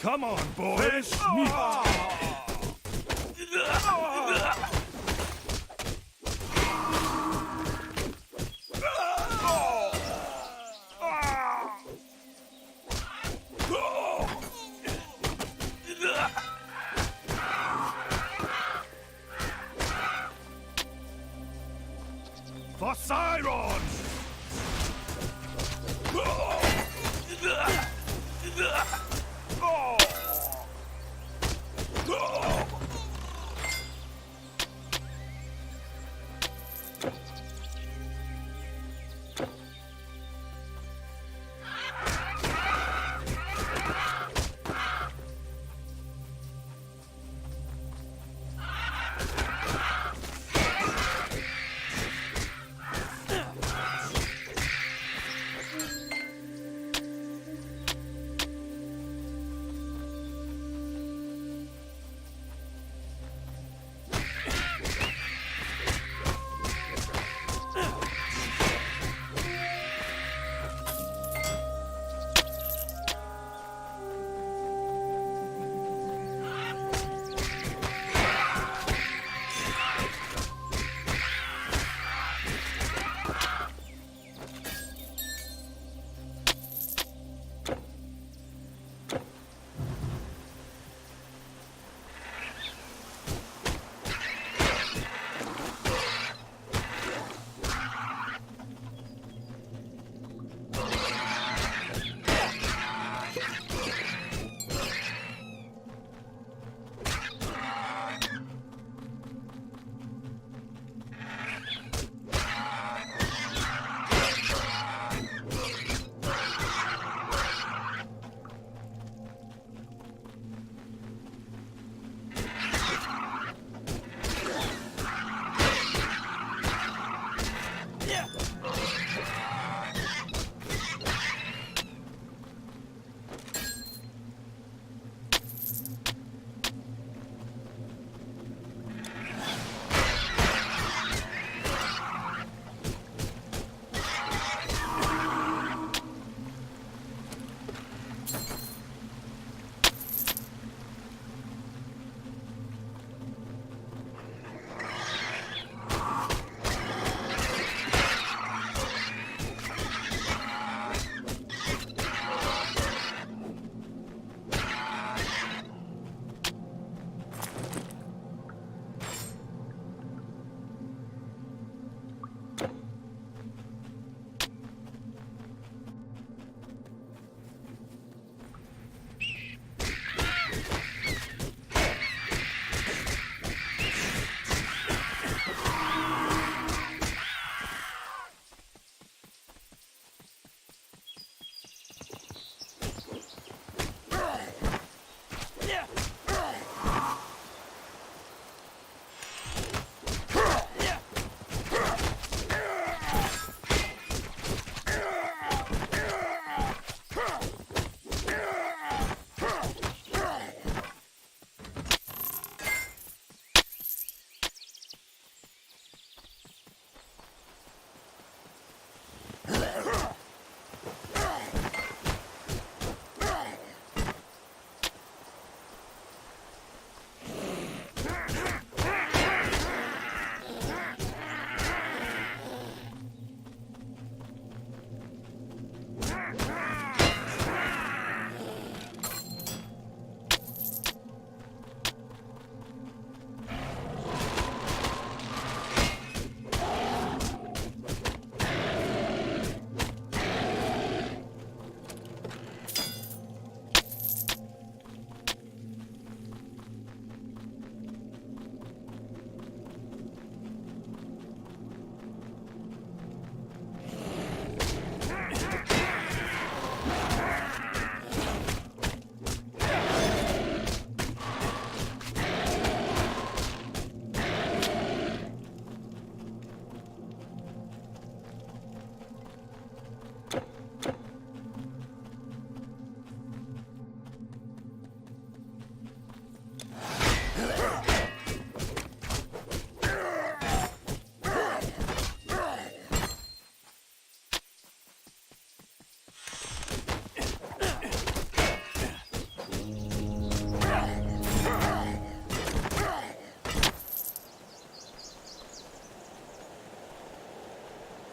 Come on, boys. Me. For Sciron!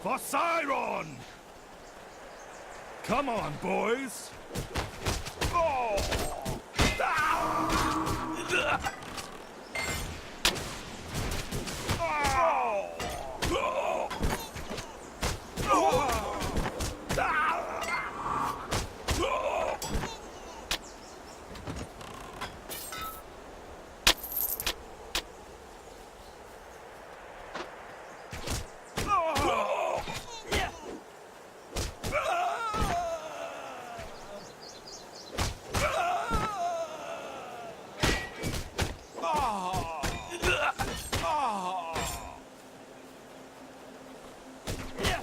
For Sciron! Come on, boys! Oh!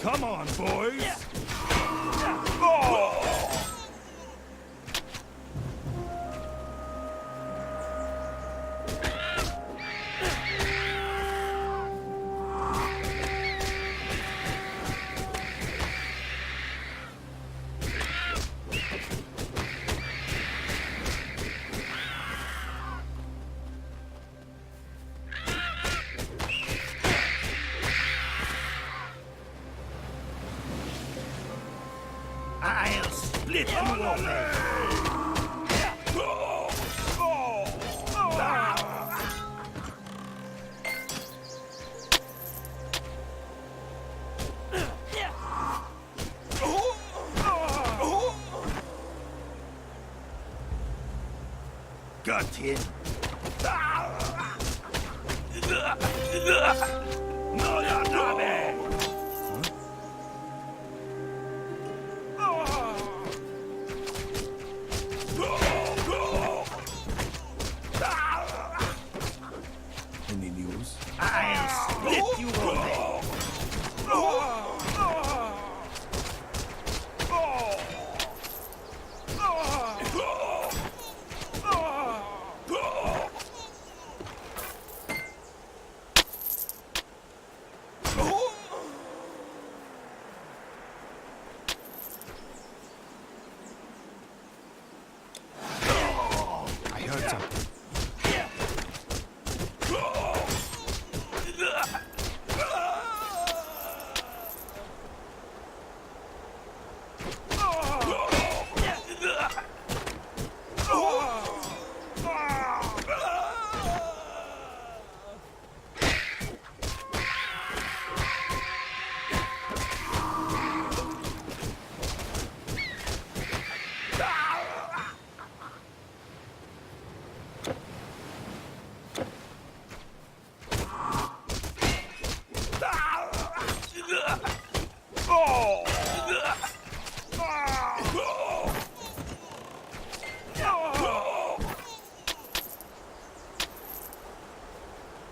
Come on, boys! Oh! I'll split you open! Got him! No, no, no, man! Any news? I'll split you open! I heard something.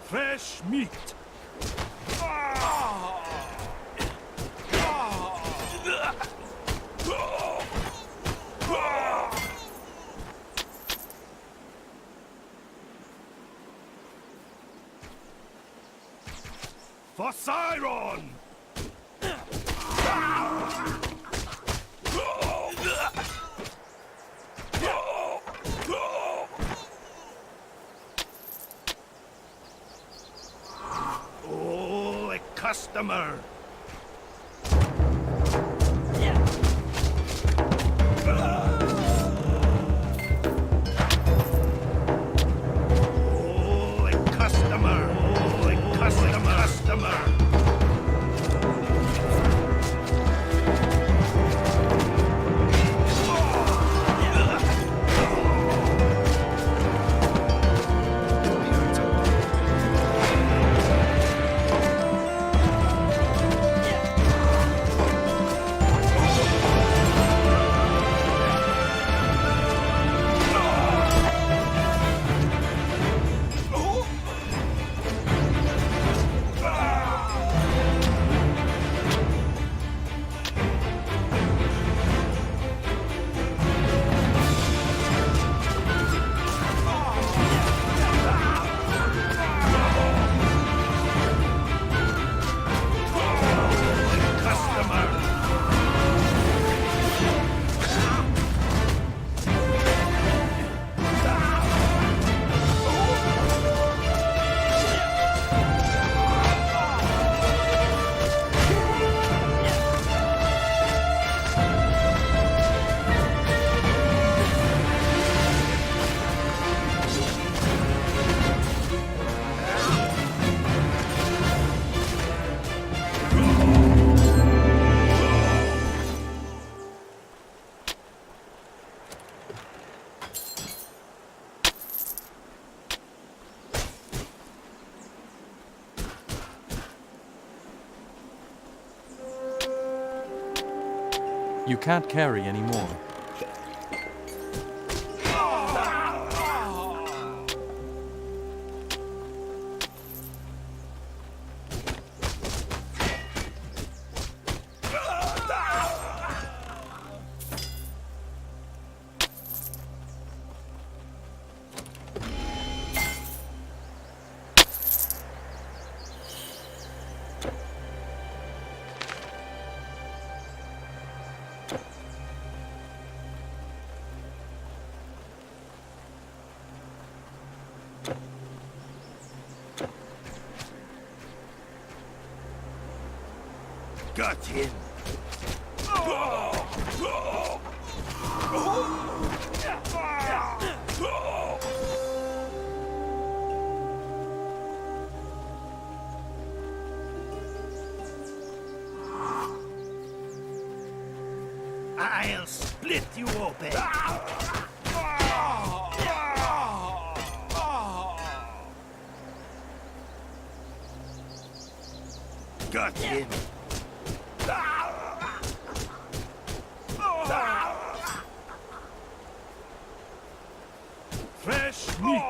Fresh meat! For Sciron! Oh, a customer! Oh, a customer! Oh, a customer! You can't carry anymore. Got him. I'll split you open. Got him. Fresh meat.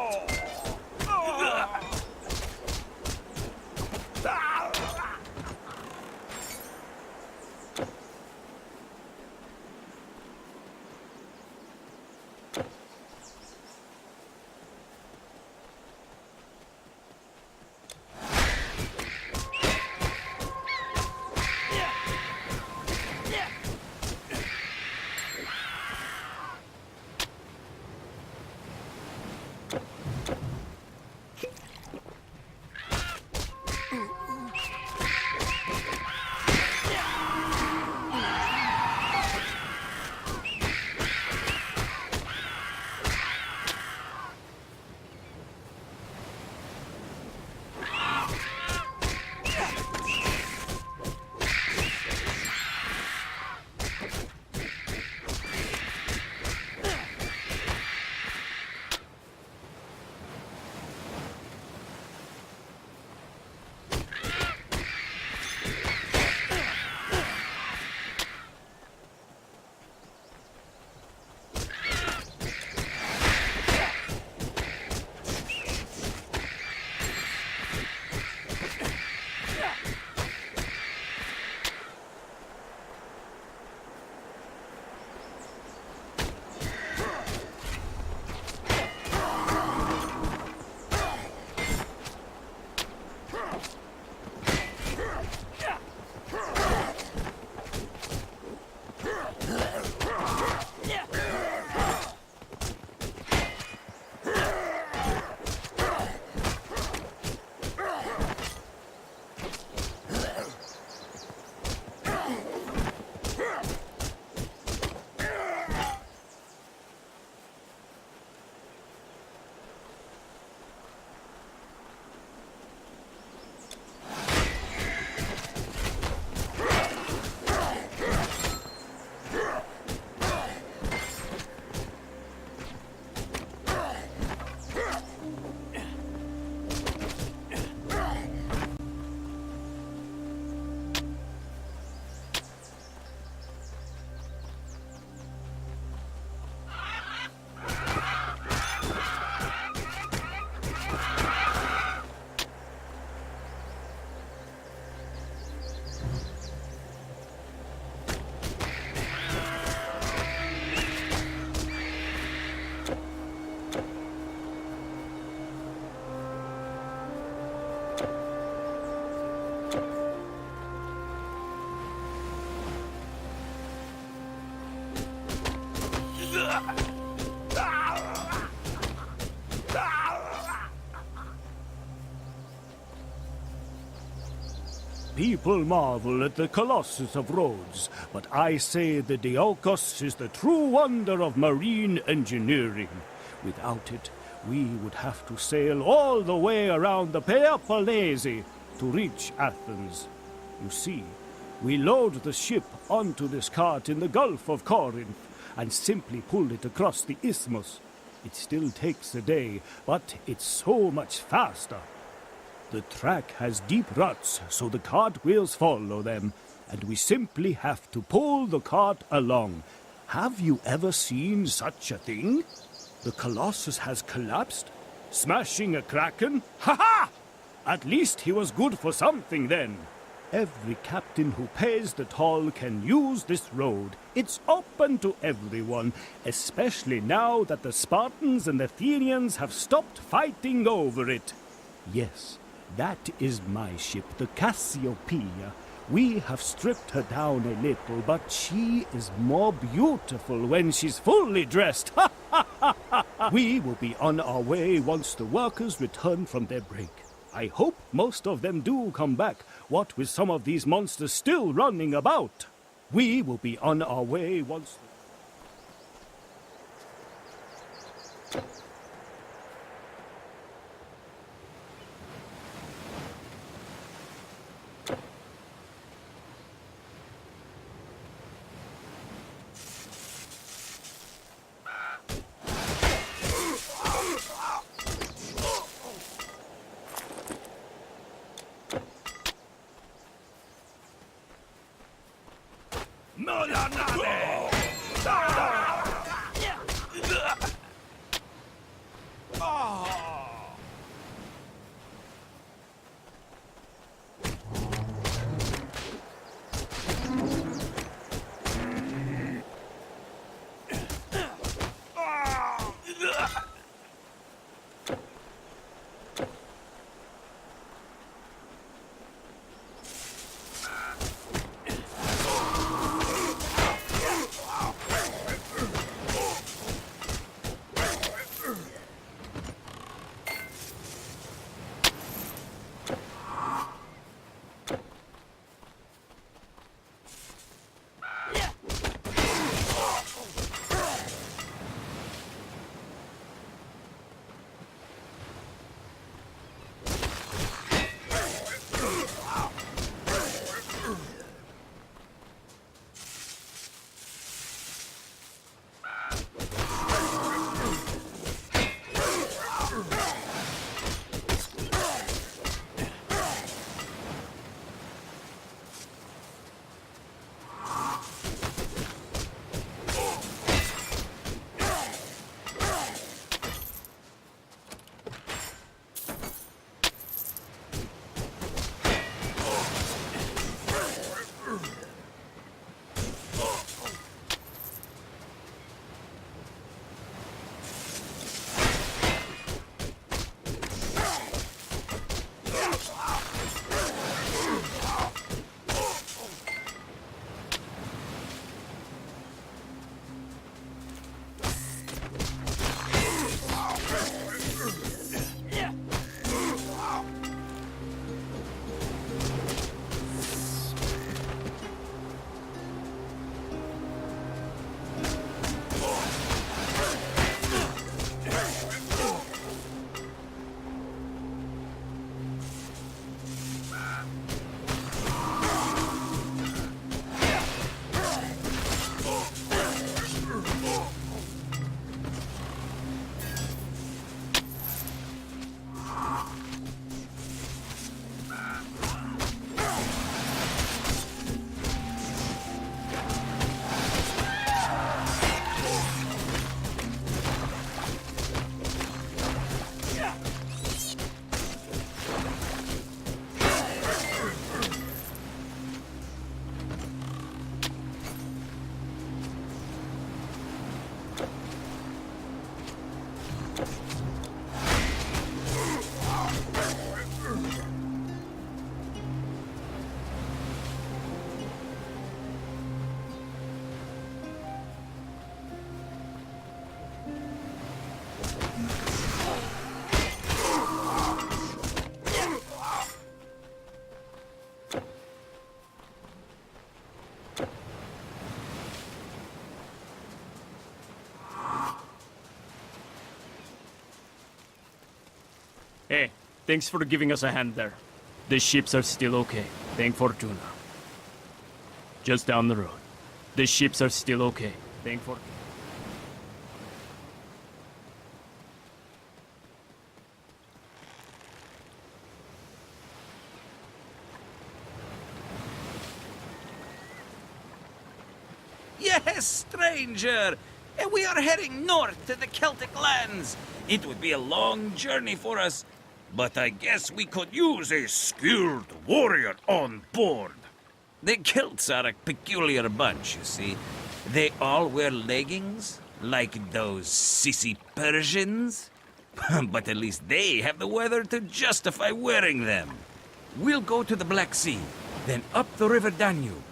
People marvel at the Colossus of Rhodes, but I say the Diolkos is the true wonder of marine engineering. Without it, we would have to sail all the way around the Peloponnese to reach Athens. You see, we load the ship onto this cart in the Gulf of Corinth and simply pull it across the isthmus. It still takes a day, but it's so much faster. The track has deep ruts, so the cartwheels follow them. and we simply have to pull the cart along. Have you ever seen such a thing? The Colossus has collapsed, smashing a kraken. Ha-ha! At least he was good for something then. Every captain who pays the toll can use this road. It's open to everyone, especially now that the Spartans and Athenians have stopped fighting over it. Yes, that is my ship, the Cassiopeia. We have stripped her down a little, but she is more beautiful when she's fully dressed. Ha ha ha ha ha! We will be on our way once the workers return from their break. I hope most of them do come back, what with some of these monsters still running about. We will be on our way once... No la nave! Hey, thanks for giving us a hand there. The ships are still okay. Thank Fortuna. Just down the road. The ships are still okay. Thank Fortuna. Yes, stranger! We are heading north to the Celtic lands. It would be a long journey for us, but I guess we could use a skilled warrior on board. The Celts are a peculiar bunch, you see. They all wear leggings, like those sissy Persians. But at least they have the weather to justify wearing them. We'll go to the Black Sea, then up the river Danube.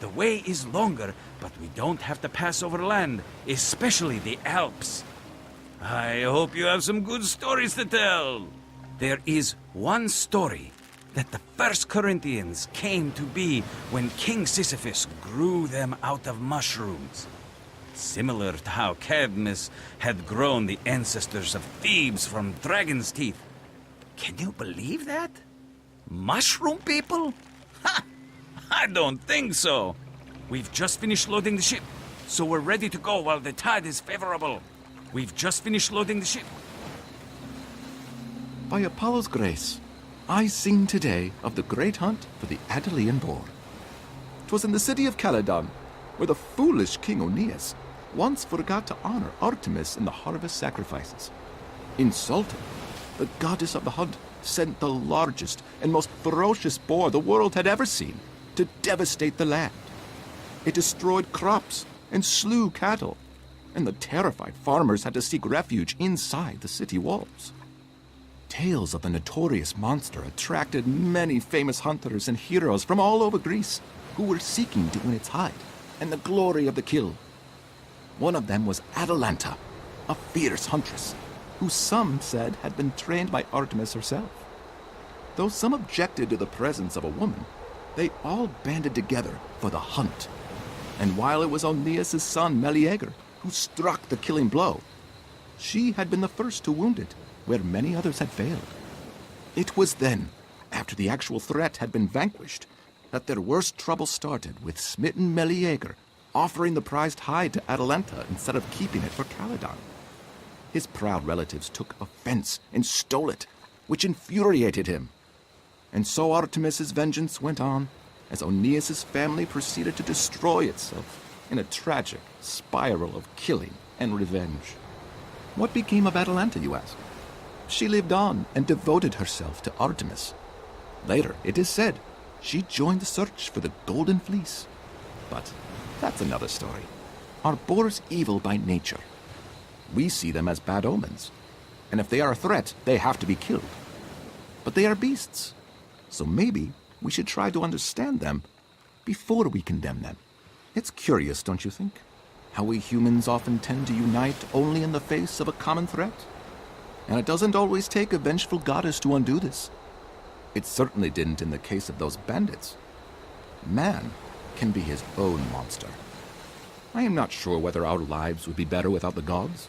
The way is longer, but we don't have to pass over land, especially the Alps. I hope you have some good stories to tell. There is one story that the first Corinthians came to be when King Sisyphus grew them out of mushrooms. Similar to how Cadmus had grown the ancestors of Thebes from dragon's teeth. Can you believe that? Mushroom people? Ha! I don't think so. We've just finished loading the ship, so we're ready to go while the tide is favorable. We've just finished loading the ship. By Apollo's grace, I sing today of the great hunt for the Attalian boar. 'Twas in the city of Calydon, where the foolish King Aeneas once forgot to honor Artemis in the harvest sacrifices. Insulted, the goddess of the hunt sent the largest and most ferocious boar the world had ever seen to devastate the land. It destroyed crops and slew cattle, and the terrified farmers had to seek refuge inside the city walls. Tales of the notorious monster attracted many famous hunters and heroes from all over Greece who were seeking to win its hide and the glory of the kill. One of them was Atalanta, a fierce huntress, who some said had been trained by Artemis herself. Though some objected to the presence of a woman, they all banded together for the hunt. And while it was Aeneas' son Meleager who struck the killing blow, she had been the first to wound it, where many others had failed. It was then, after the actual threat had been vanquished, that their worst trouble started with smitten Meleager offering the prized hide to Atalanta instead of keeping it for Calydon. His proud relatives took offense and stole it, which infuriated him. And so Artemis's vengeance went on as Aeneas' family proceeded to destroy itself in a tragic spiral of killing and revenge. What became of Atalanta, you ask? She lived on and devoted herself to Artemis. Later, it is said, she joined the search for the Golden Fleece. But that's another story. Are boars evil by nature? We see them as bad omens, and if they are a threat, they have to be killed. But they are beasts, so maybe we should try to understand them before we condemn them. It's curious, don't you think? How we humans often tend to unite only in the face of a common threat? And it doesn't always take a vengeful goddess to undo this. It certainly didn't in the case of those bandits. Man can be his own monster. I am not sure whether our lives would be better without the gods,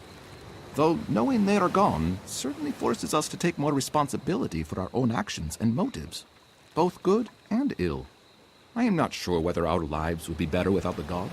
though knowing they are gone certainly forces us to take more responsibility for our own actions and motives, both good and ill. I am not sure whether our lives would be better without the gods.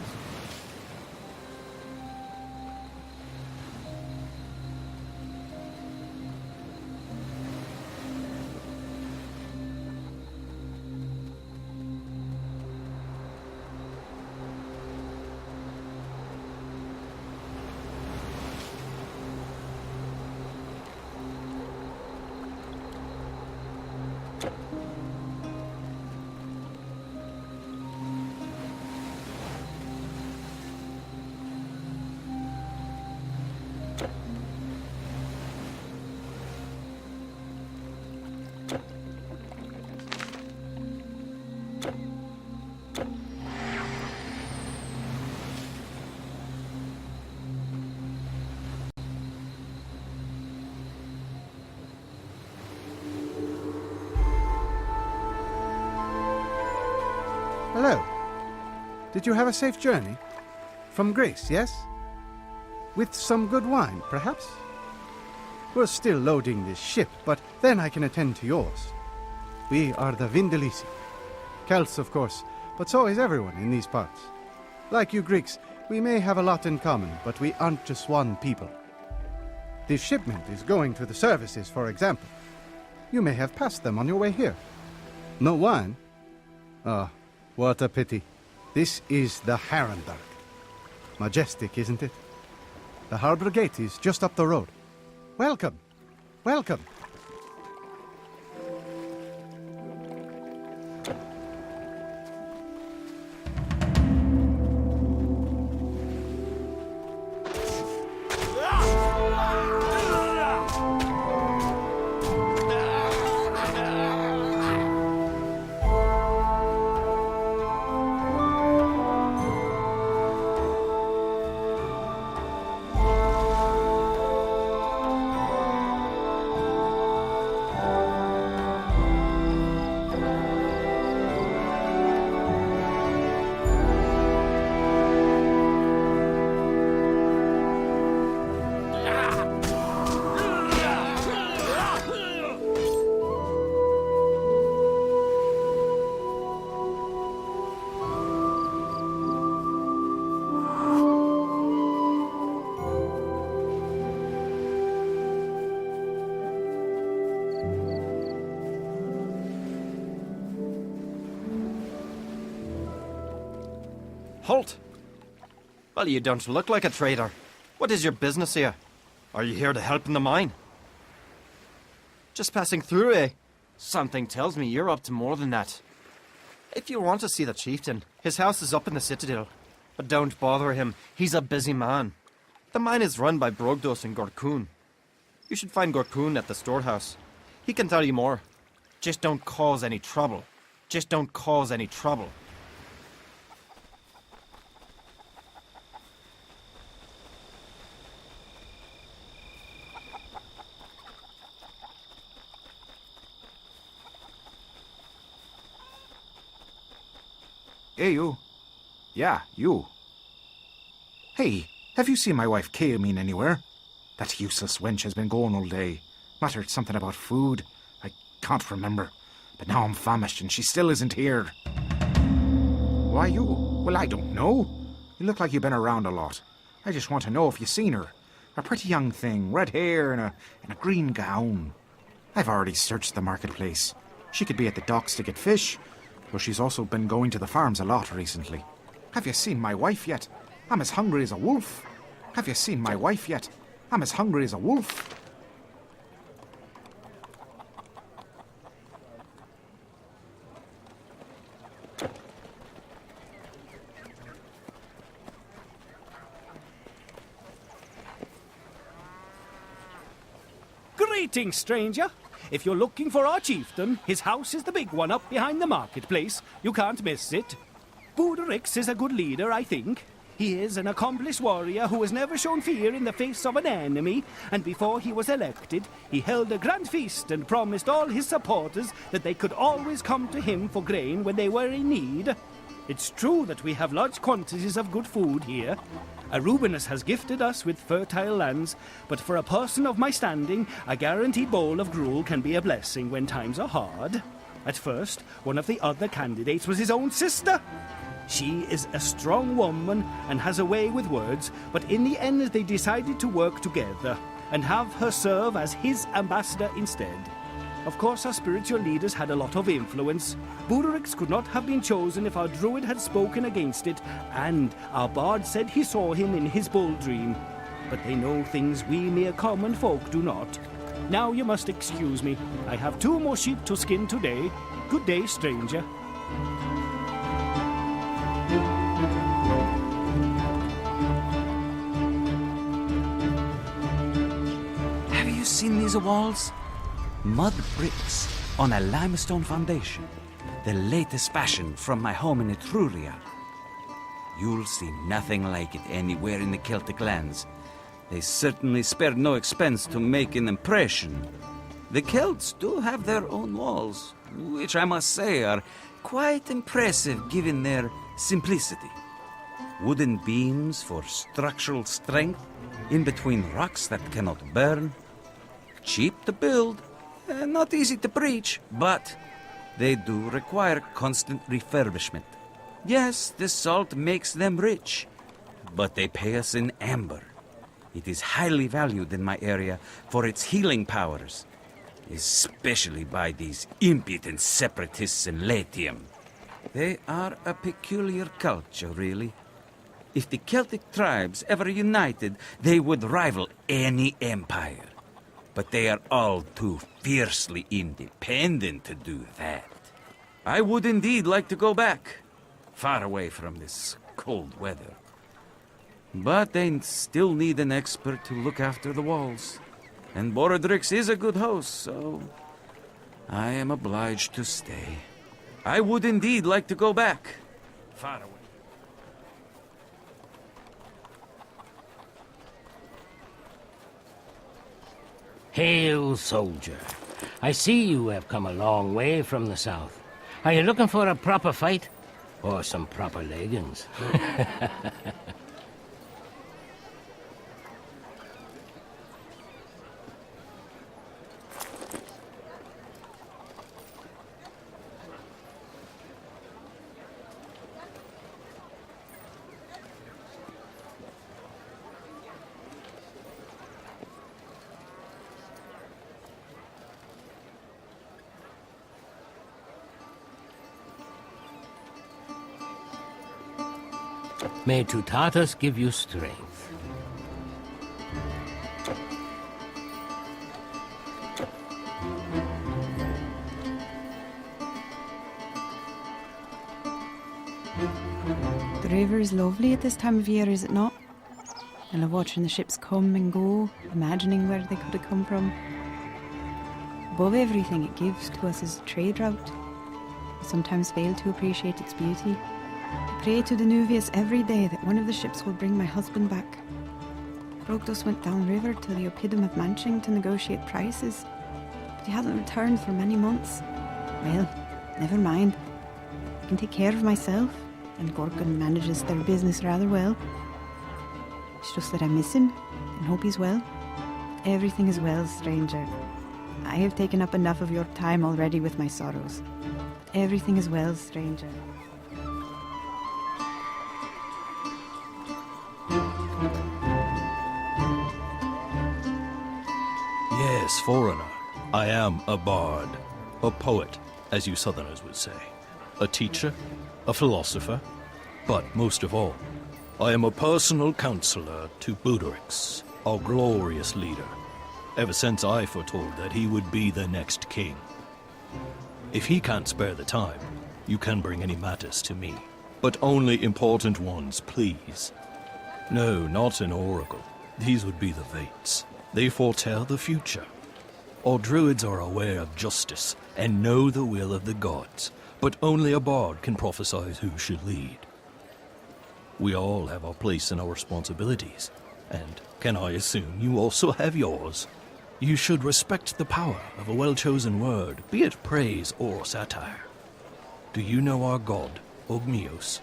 Hello. Did you have a safe journey? From Greece, yes? With some good wine, perhaps? We're still loading this ship, but then I can attend to yours. We are the Vindelici. Celts, of course, but so is everyone in these parts. Like you Greeks, we may have a lot in common, but we aren't just one people. This shipment is going to the services, for example. You may have passed them on your way here. No wine? Ah, what a pity. This is the RAGNARÖK. Majestic, isn't it? The harbor gate is just up the road. Welcome. Welcome. Halt! Well, you don't look like a trader. What is your business here? Are you here to help in the mine? Just passing through, eh? Something tells me you're up to more than that. If you want to see the chieftain, his house is up in the citadel. But don't bother him, he's a busy man. The mine is run by Brogdos and Gorkun. You should find Gorkun at the storehouse. He can tell you more. Just don't cause any trouble. Just don't cause any trouble. Hey, you. Yeah, you. Hey, have you seen my wife Kaomine anywhere? That useless wench has been going all day. Muttered something about food. I can't remember. But now I'm famished and she still isn't here. Why you? Well, I don't know. You look like you've been around a lot. I just want to know if you've seen her. A pretty young thing, red hair and a green gown. I've already searched the marketplace. She could be at the docks to get fish. But she's also been going to the farms a lot recently. Have you seen my wife yet? I'm as hungry as a wolf. Have you seen my wife yet? I'm as hungry as a wolf. Greetings, stranger. If you're looking for our chieftain, his house is the big one up behind the marketplace. You can't miss it. Budorix is a good leader, I think. He is an accomplished warrior who has never shown fear in the face of an enemy, and before he was elected, he held a grand feast and promised all his supporters that they could always come to him for grain when they were in need. It's true that we have large quantities of good food here. Arubinus has gifted us with fertile lands, but for a person of my standing, a guaranteed bowl of gruel can be a blessing when times are hard. At first, one of the other candidates was his own sister. She is a strong woman and has a way with words, but in the end they decided to work together and have her serve as his ambassador instead. Of course, our spiritual leaders had a lot of influence. Budorix could not have been chosen if our druid had spoken against it, and our bard said he saw him in his bull dream. But they know things we mere common folk do not. Now you must excuse me. I have 2 more sheep to skin today. Good day, stranger. Have you seen these walls? Mud bricks on a limestone foundation. The latest fashion from my home in Etruria. You'll see nothing like it anywhere in the Celtic lands. They certainly spared no expense to make an impression. The Celts do have their own walls, which I must say are quite impressive given their simplicity. Wooden beams for structural strength in between rocks that cannot burn. Cheap to build, not easy to breach, but they do require constant refurbishment. Yes, the salt makes them rich, but they pay us in amber. It is highly valued in my area for its healing powers, especially by these impudent separatists in Latium. They are a peculiar culture, really. If the Celtic tribes ever united, they would rival any empire. But they are all too fiercely independent to do that. I would indeed like to go back, far away from this cold weather. But they still need an expert to look after the walls. And Borodrix is a good host, so I am obliged to stay. I would indeed like to go back, far away. Hail, soldier. I see you have come a long way from the south. Are you looking for a proper fight? Or some proper leggings? May Tutatus give you strength. The river is lovely at this time of year, is it not? I love watching the ships come and go, imagining where they could have come from. Above everything it gives to us is a trade route. I sometimes fail to appreciate its beauty. I pray to Danuvius every day that one of the ships will bring my husband back. Brogdos went downriver to the Oppidum of Manching to negotiate prices, but he hasn't returned for many months. Well, never mind. I can take care of myself, and Gorgon manages their business rather well. It's just that I miss him and hope he's well. Everything is well, stranger. I have taken up enough of your time already with my sorrows. Everything is well, stranger. Yes, foreigner. I am a bard. A poet, as you southerners would say. A teacher. A philosopher. But most of all, I am a personal counselor to Borodrix, our glorious leader, ever since I foretold that he would be the next king. If he can't spare the time, you can bring any matters to me. But only important ones, please. No, not an oracle. These would be the Vates. They foretell the future. All druids are aware of justice and know the will of the gods, but only a bard can prophesy who should lead. We all have our place and our responsibilities, and can I assume you also have yours? You should respect the power of a well-chosen word, be it praise or satire. Do you know our god, Ogmios?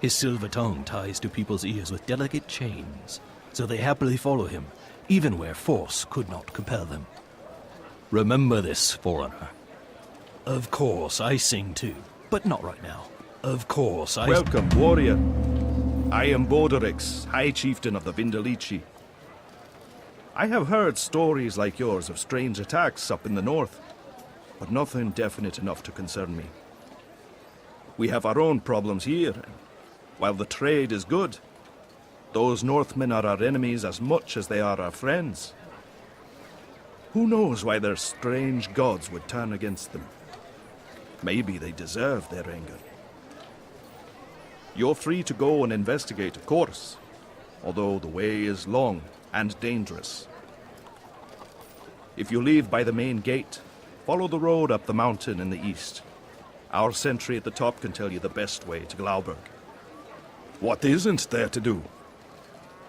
His silver tongue ties to people's ears with delicate chains, so they happily follow him, even where force could not compel them. Remember this, foreigner. Of course, I sing too, but not right now. Of course, I... Welcome, warrior. I am Borodrix, High Chieftain of the Vindelici. I have heard stories like yours of strange attacks up in the north, but nothing definite enough to concern me. We have our own problems here, and while the trade is good, those Northmen are our enemies as much as they are our friends. Who knows why their strange gods would turn against them? Maybe they deserve their anger. You're free to go and investigate, of course, although the way is long and dangerous. If you leave by the main gate, follow the road up the mountain in the east. Our sentry at the top can tell you the best way to Glauberg. What isn't there to do?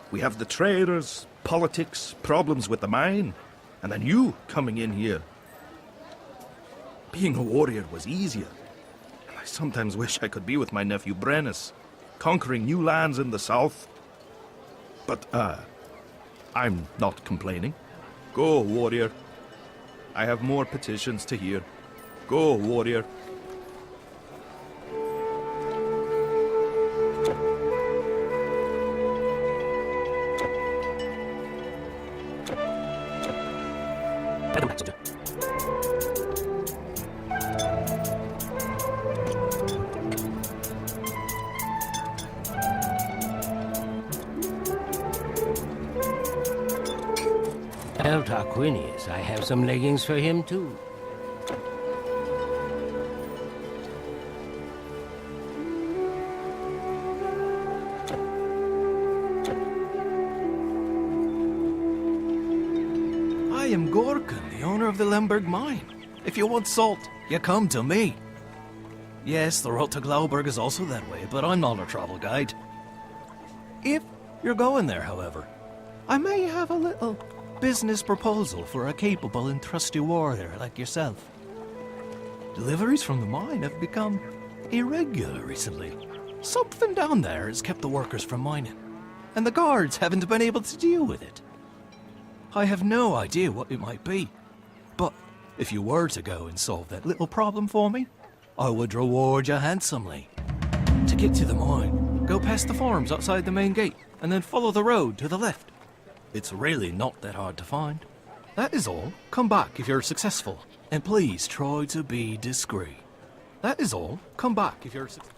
We have the traders, politics, problems with the mine, and then you coming in here. Being a warrior was easier. I sometimes wish I could be with my nephew Brennus, conquering new lands in the south. But, I'm not complaining. Go, warrior. I have more petitions to hear. Go, warrior. tell Tarquinius I have some leggings for him too. I am Gorkon, the owner of the Lemberg mine. If you want salt, you come to me. Yes, the road to Glauberg is also that way, but I'm not a travel guide. If you're going there, however, I may have a little business proposal for a capable and trusty warrior like yourself. Deliveries from the mine have become irregular recently. Something down there has kept the workers from mining, and the guards haven't been able to deal with it. I have no idea what it might be, but if you were to go and solve that little problem for me, I would reward you handsomely. To get to the mine, go past the farms outside the main gate, and then follow the road to the left. It's really not that hard to find. That is all. Come back if you're successful, and please try to be discreet. That is all. Come back if you're successful.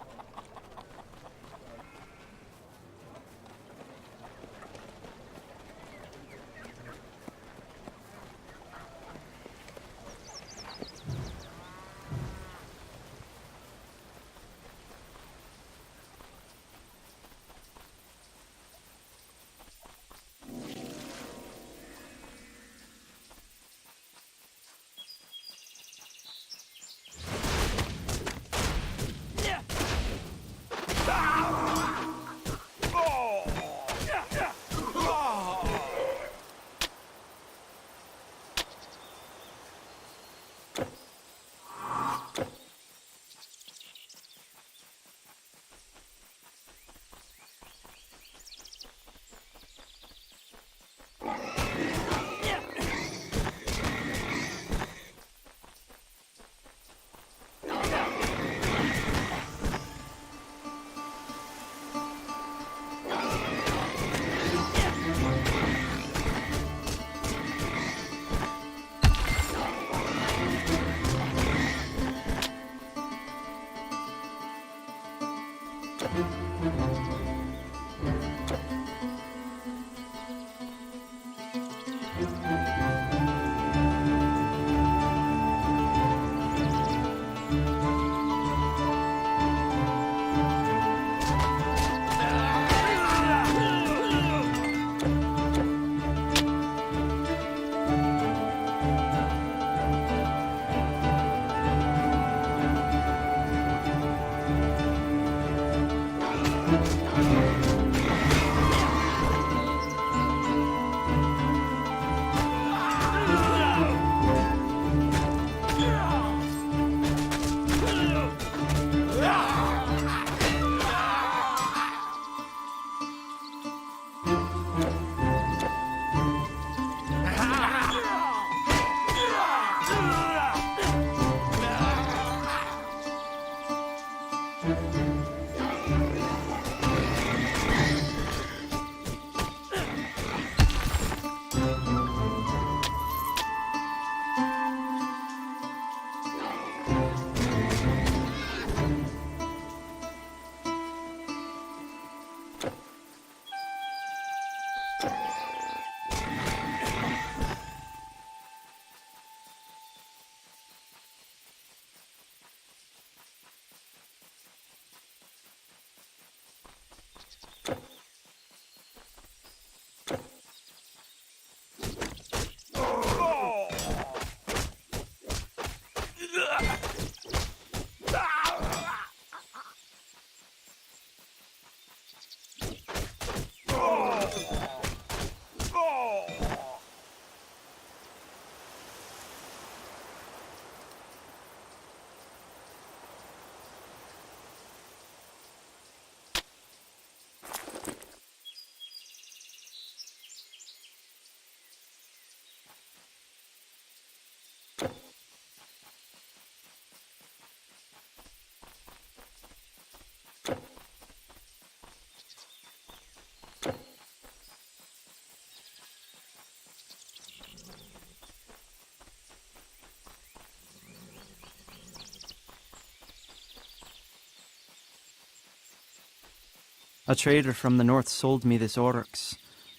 A trader from the north sold me this oryx.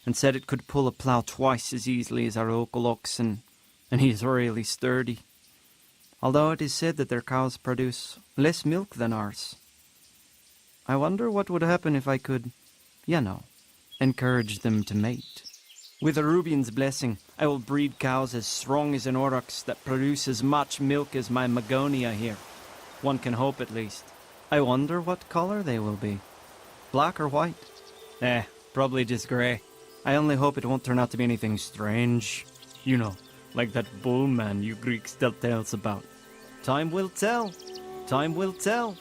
and said it could pull a plough twice as easily as our local oxen, and he's really sturdy. Although it is said that their cows produce less milk than ours. I wonder what would happen if I could, encourage them to mate. With a Rubian's blessing, I will breed cows as strong as an aurochs that produce as much milk as my Magonia here. One can hope at least. I wonder what color they will be. Black or white? Probably just grey. I only hope it won't turn out to be anything strange. You know, like that bull man you Greeks tell tales about. Time will tell. Time will tell.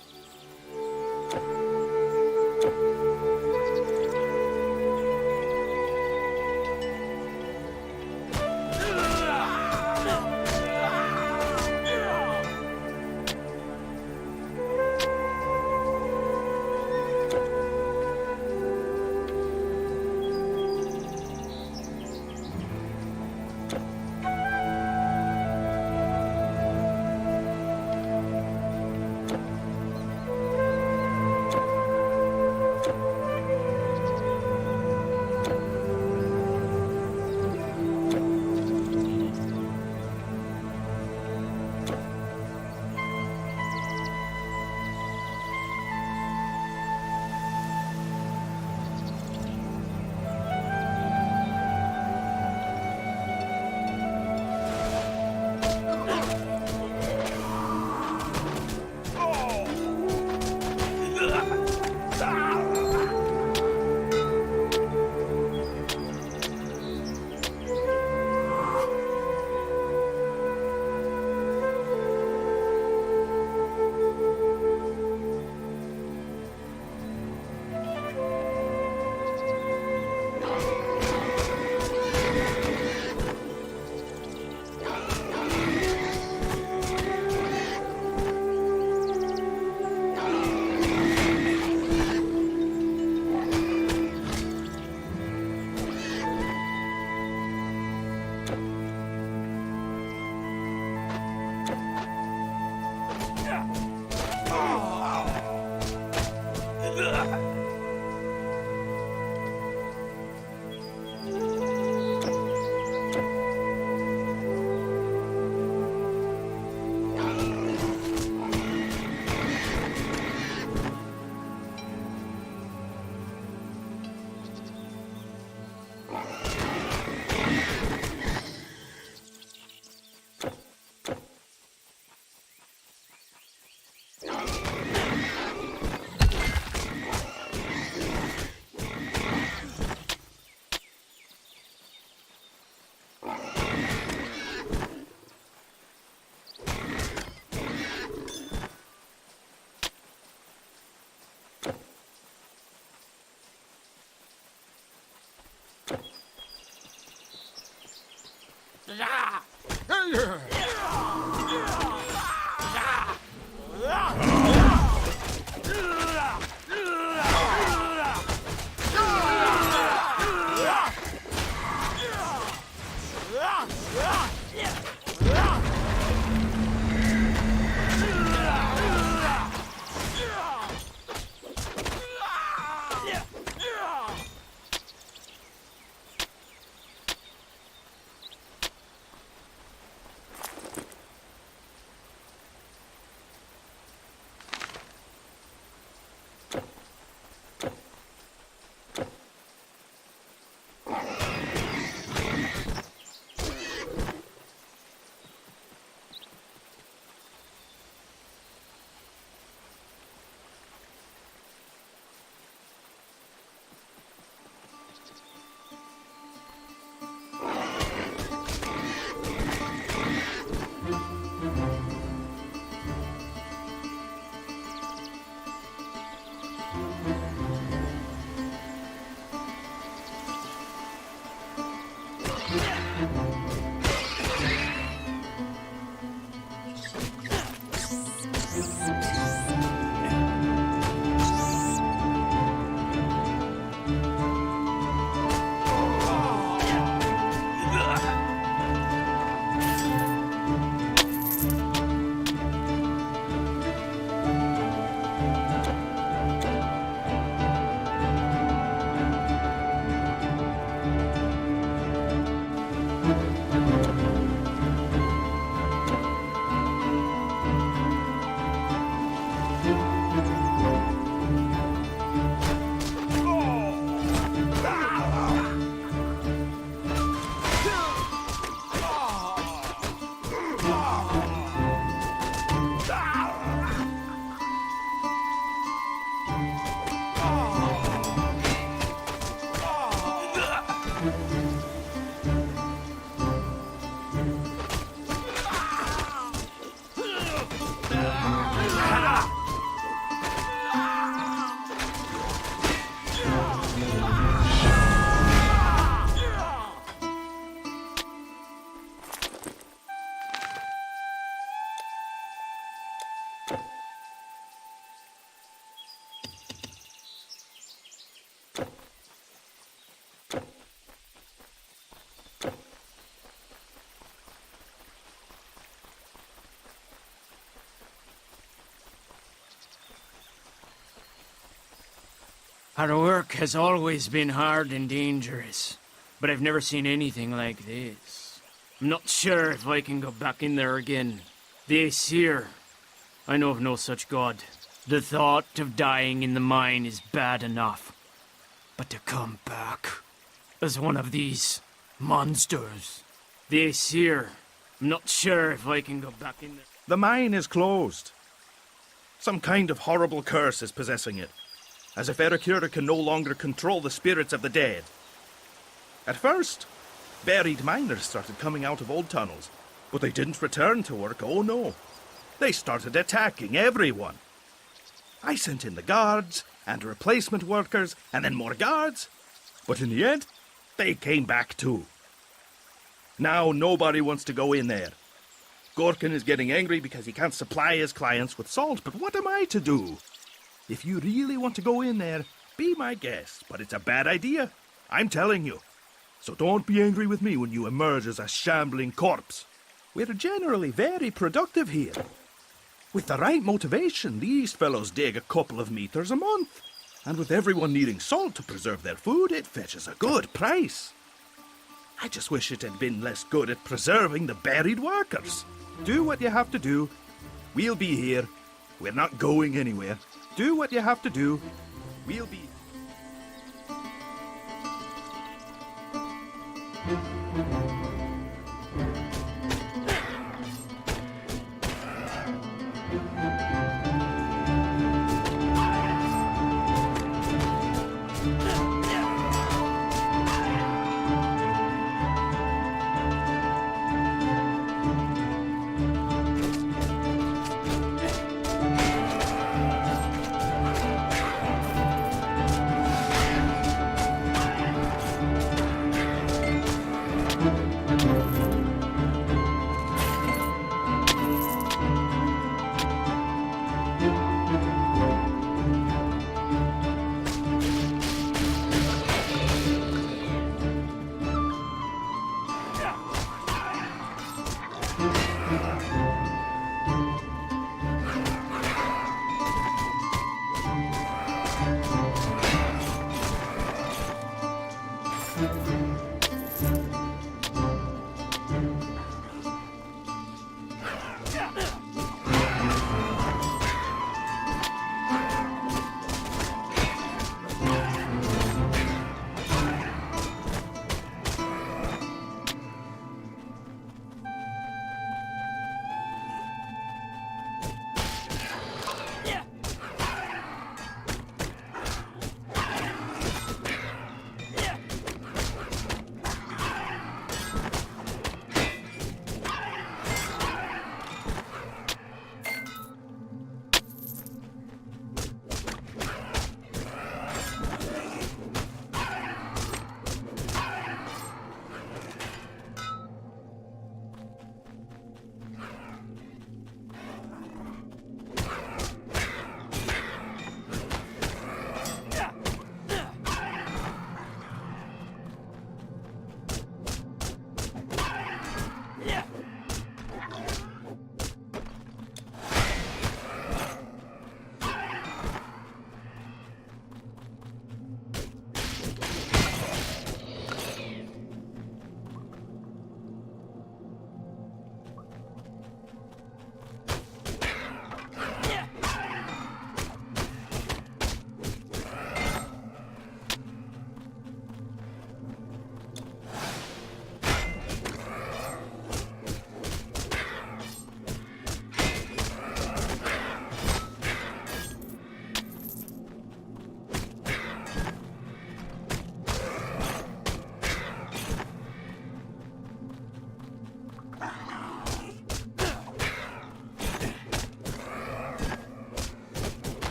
Our work has always been hard and dangerous, but I've never seen anything like this. I'm not sure if I can go back in there again. The Aesir, I know of no such god. The thought of dying in the mine is bad enough. But to come back as one of these monsters, the Aesir, I'm not sure if I can go back in there. The mine is closed. Some kind of horrible curse is possessing it, as if Ericure can no longer control the spirits of the dead. At first, buried miners started coming out of old tunnels, but they didn't return to work, oh no. They started attacking everyone. I sent in the guards, and replacement workers, and then more guards. But in the end, they came back too. Now nobody wants to go in there. Gorkin is getting angry because he can't supply his clients with salt, but what am I to do? If you really want to go in there, be my guest, but it's a bad idea. I'm telling you. So don't be angry with me when you emerge as a shambling corpse. We're generally very productive here. With the right motivation, these fellows dig a couple of meters a month. And with everyone needing salt to preserve their food, it fetches a good price. I just wish it had been less good at preserving the buried workers. Do what you have to do. We'll be here. We're not going anywhere. Do what you have to do. We'll be...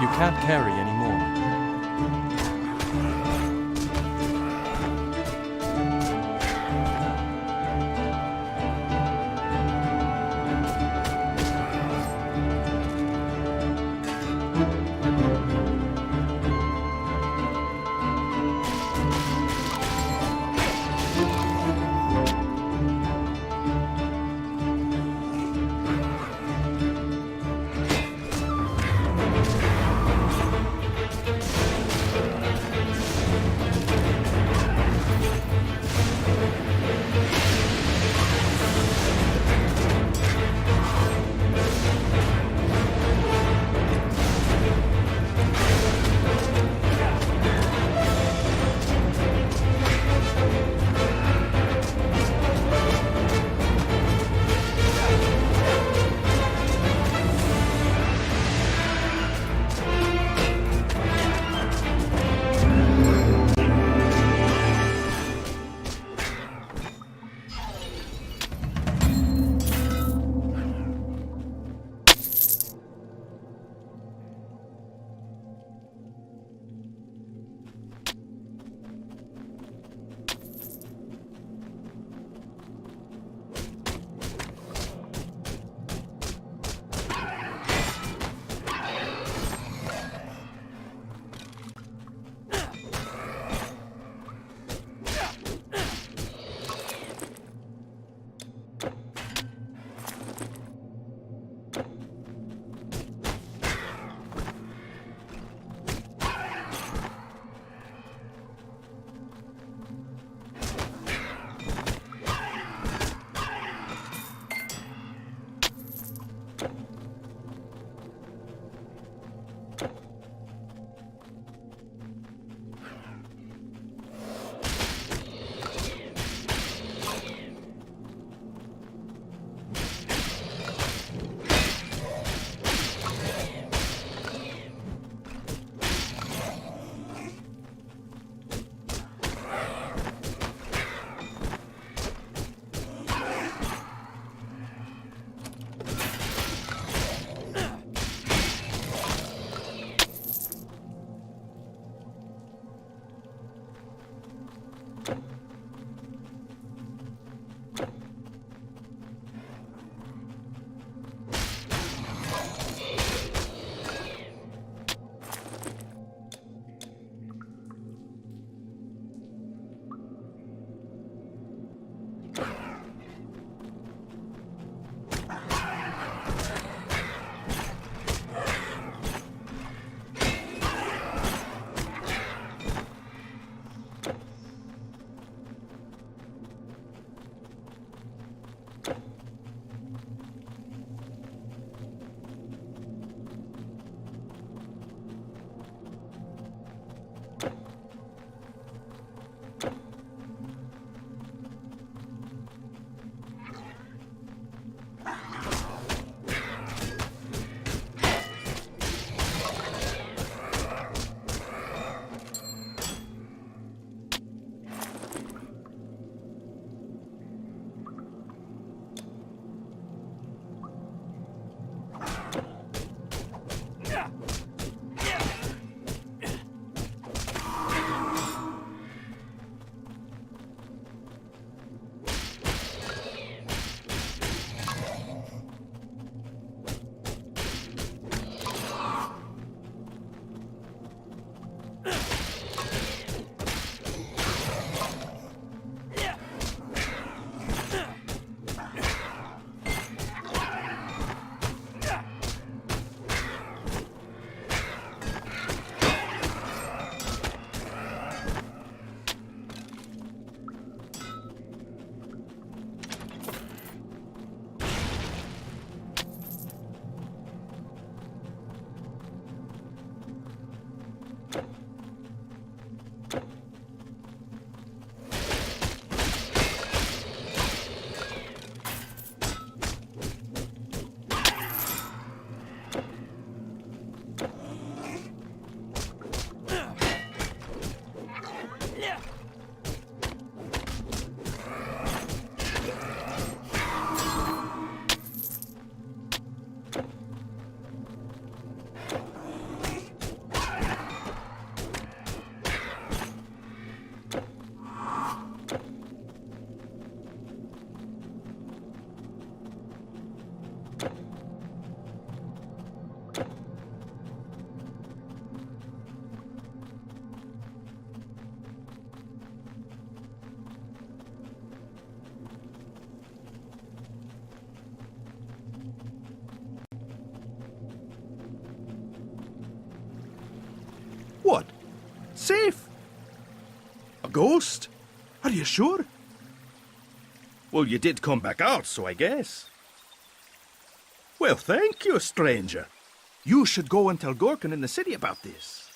You can't carry anymore. What? Safe? A ghost? Are you sure? Well, you did come back out, so I guess. Well, thank you, stranger. You should go and tell Gorkin in the city about this.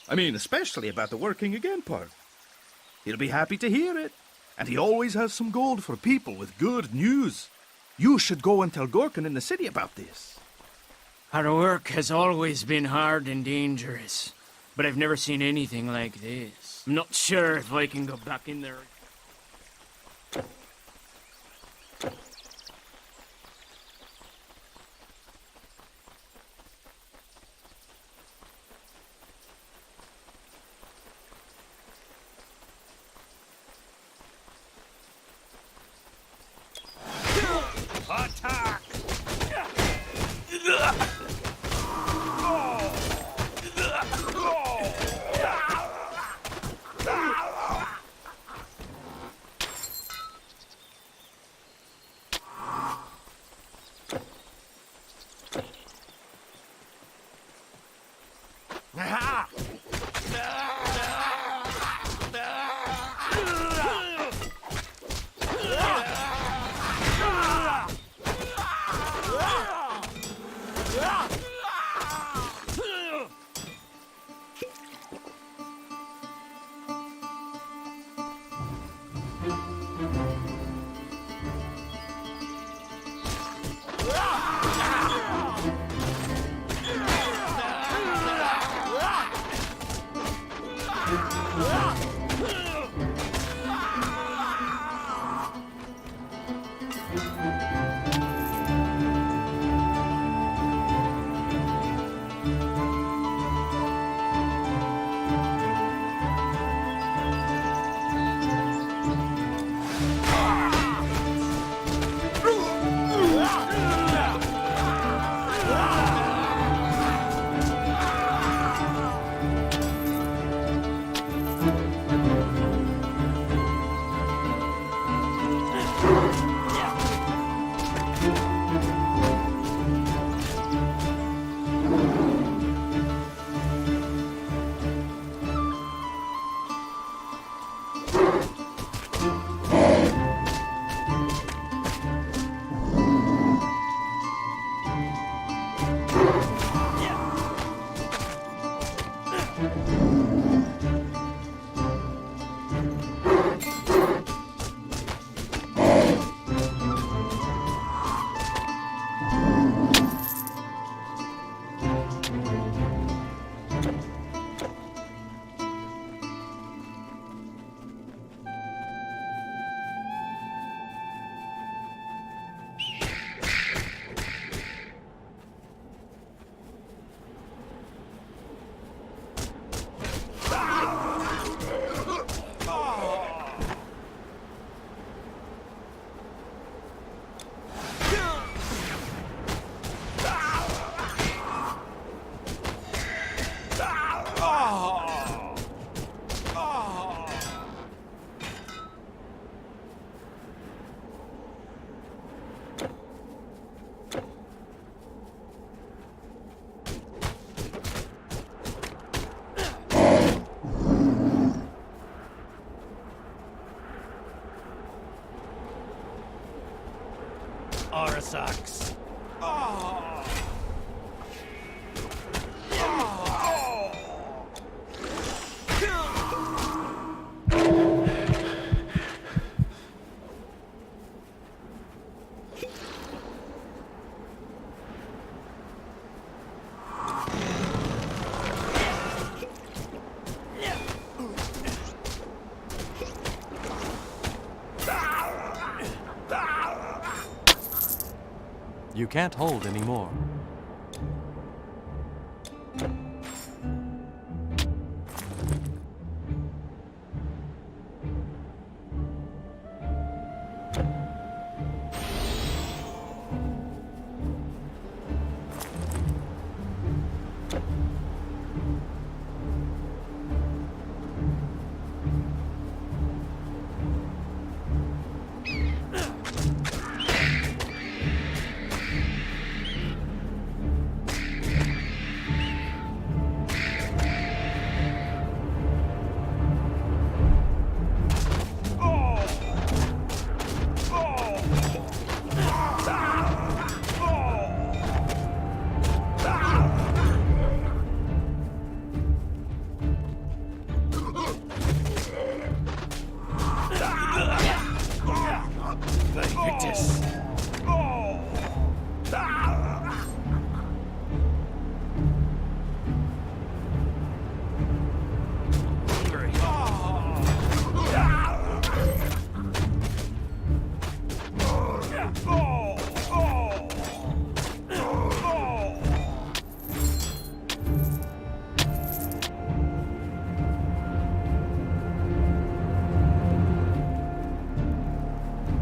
I mean, especially about the working again part. He'll be happy to hear it, and he always has some gold for people with good news. You should go and tell Gorkin in the city about this. Our work has always been hard and dangerous, but I've never seen anything like this. I'm not sure if I can go back in there. Attack! Arsax. You can't hold anymore.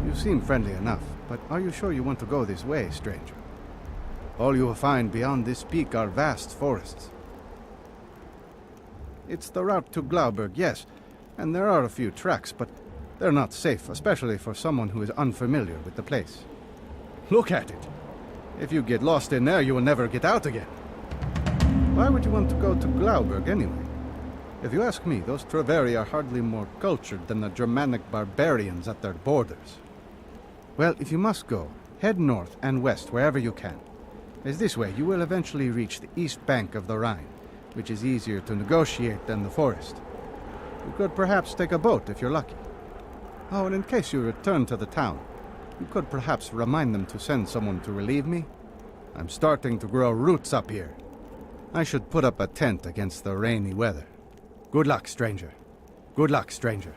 You seem friendly enough, but are you sure you want to go this way, stranger? All you will find beyond this peak are vast forests. It's the route to Glauberg, yes, and there are a few tracks, but they're not safe, especially for someone who is unfamiliar with the place. Look at it! If you get lost in there, you will never get out again. Why would you want to go to Glauberg anyway? If you ask me, those Treveri are hardly more cultured than the Germanic barbarians at their borders. Well, if you must go, head north and west wherever you can. As this way, you will eventually reach the east bank of the Rhine, which is easier to negotiate than the forest. You could perhaps take a boat if you're lucky. Oh, and in case you return to the town, you could perhaps remind them to send someone to relieve me. I'm starting to grow roots up here. I should put up a tent against the rainy weather. Good luck, stranger. Good luck, stranger.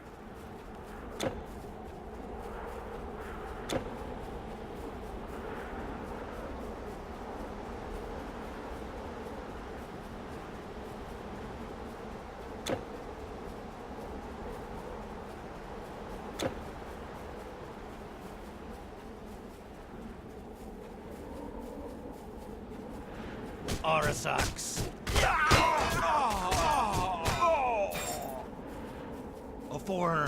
Arasax. A foreigner.